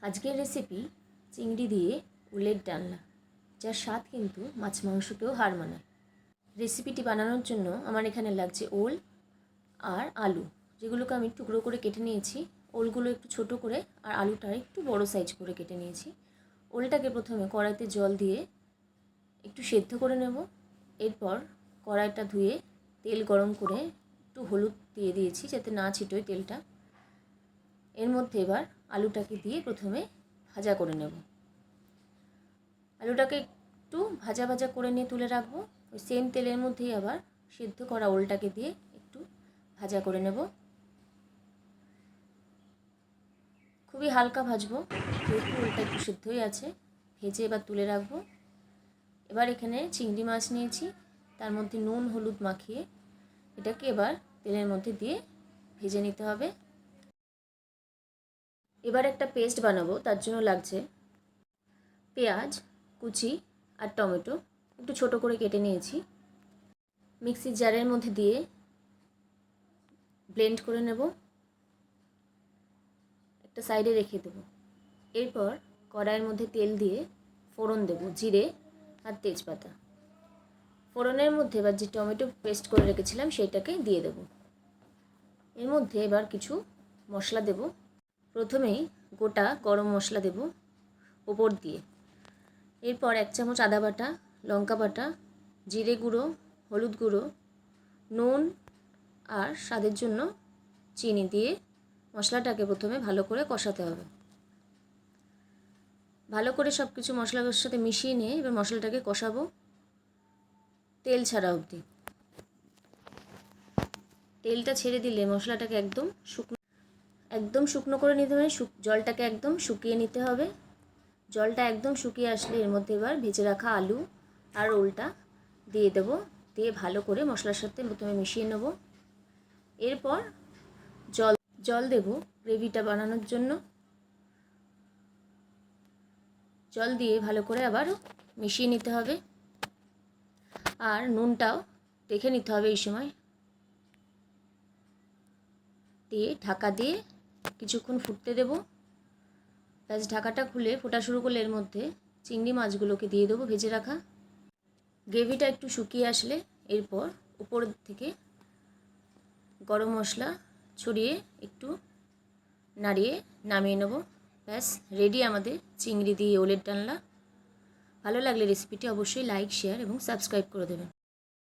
আজকের রেসিপি চিংড়ি দিয়ে উলের ডালনা, যার স্বাদ কিন্তু মাছ মাংসকেও হার মানায়। রেসিপিটি বানানোর জন্য আমার এখানে লাগছে ওল আর আলু, যেগুলোকে আমি টুকরো করে কেটে নিয়েছি। ওলগুলো একটু ছোট করে আর আলুটা একটু বড় সাইজ করে কেটে নিয়েছি। ওলটাকে প্রথমে কড়াইতে জল দিয়ে একটু সেদ্ধ করে নেব। এরপর কড়াইটা ধুয়ে তেল গরম করে একটু হলুদ দিয়ে দিয়েছি যাতে না ছিটোয় তেলটা। এর মধ্যে এবার আলুটাকে দিয়ে প্রথমে ভাজা করে নেব। আলুটাকে একটু ভাজা ভাজা করে নিয়ে তুলে রাখবো। ওই সেম তেলের মধ্যেই আবার সিদ্ধ করা ওলটাকে দিয়ে একটু ভাজা করে নেব। খুবই হালকা ভাজবো, যেহেতু ওলটা একটু সিদ্ধই আছে। ভেজে এবার তুলে রাখবো। এবার এখানে চিংড়ি মাছ নিয়েছি, তার মধ্যে নুন হলুদ মাখিয়ে এটাকে এবার তেলের মধ্যে দিয়ে ভেজে নিতে হবে। এবার একটা পেস্ট বানাবো, তার জন্য লাগছে পেঁয়াজ কুচি আর টমেটো একটু ছোট করে কেটে নিয়েছি। মিক্সির জারের মধ্যে দিয়ে ব্লেন্ড করে নেব, একটা সাইডে রেখে দেব। এরপর কড়াইয়ের মধ্যে তেল দিয়ে ফোড়ন দেব, জিরে আর তেজপাতা। ফোড়নের মধ্যে এবার যে টমেটো পেস্ট করে রেখেছিলাম সেটাকে দিয়ে দেব। এর মধ্যে এবার কিছু মশলা দেব। প্রথমেই গোটা গরম মশলা দেব ওপর দিয়ে। এরপর 1 চামচ আদা বাটা, লঙ্কা বাটা, জিরে গুঁড়ো, হলুদ গুঁড়ো, নুন আর স্বাদের জন্য চিনি দিয়ে মশলাটাকে প্রথমে ভালো করে কষাতে হবে। ভালো করে সব কিছু মশলার সাথে মিশিয়ে নিয়ে এবার মশলাটাকে কষাবো তেল ছাড়া অবধি। তেলটা ছেড়ে দিলে মশলাটাকে একদম শুকনো করে নিতে হবে। জলটাকে একদম শুকিয়ে নিতে হবে। জলটা একদম শুকিয়ে আসলে এর মধ্যে এবার ভেজে রাখা আলু আর ওলটা দিয়ে দেব। দিয়ে ভালো করে মশলার সাথে প্রথমে মিশিয়ে নেব। এরপর জল দেব গ্রেভিটা বানানোর জন্য। জল দিয়ে ভালো করে আবার মিশিয়ে নিতে হবে। আর নুনটাও দেখে নিতে হবে এই সময়। দিয়ে ঢাকা দিয়ে কিছুক্ষণ ফুটতে দেব। ব্যাস ঢাকাটা খুলে ফোটা শুরু করলে এর মধ্যে চিংড়ি মাছগুলোকে দিয়ে দেবো ভেজে রাখা। গ্রেভিটা একটু শুকিয়ে আসলে এরপর উপর থেকে গরম মশলা ছড়িয়ে একটু নাড়িয়ে নামিয়ে নেব। ব্যাস রেডি আমাদের চিংড়ি দিয়ে ওলের ডালনা। ভালো লাগলে রেসিপিটি অবশ্যই লাইক শেয়ার এবং সাবস্ক্রাইব করে দেবেন।